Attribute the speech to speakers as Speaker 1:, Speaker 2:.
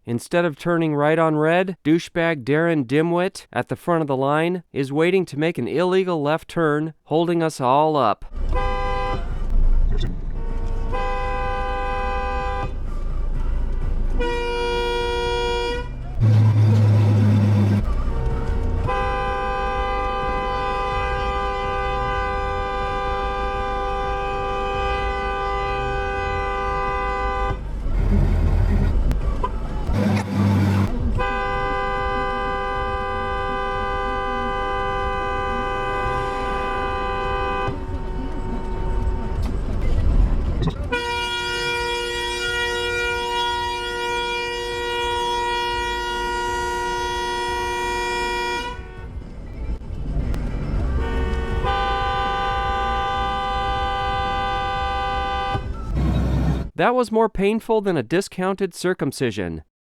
Speaker 1: Instead of turning right on red, douchebag Darren Dimwit at the front of the line is waiting to make an illegal left turn, holding us all up. That was more painful than a discounted circumcision.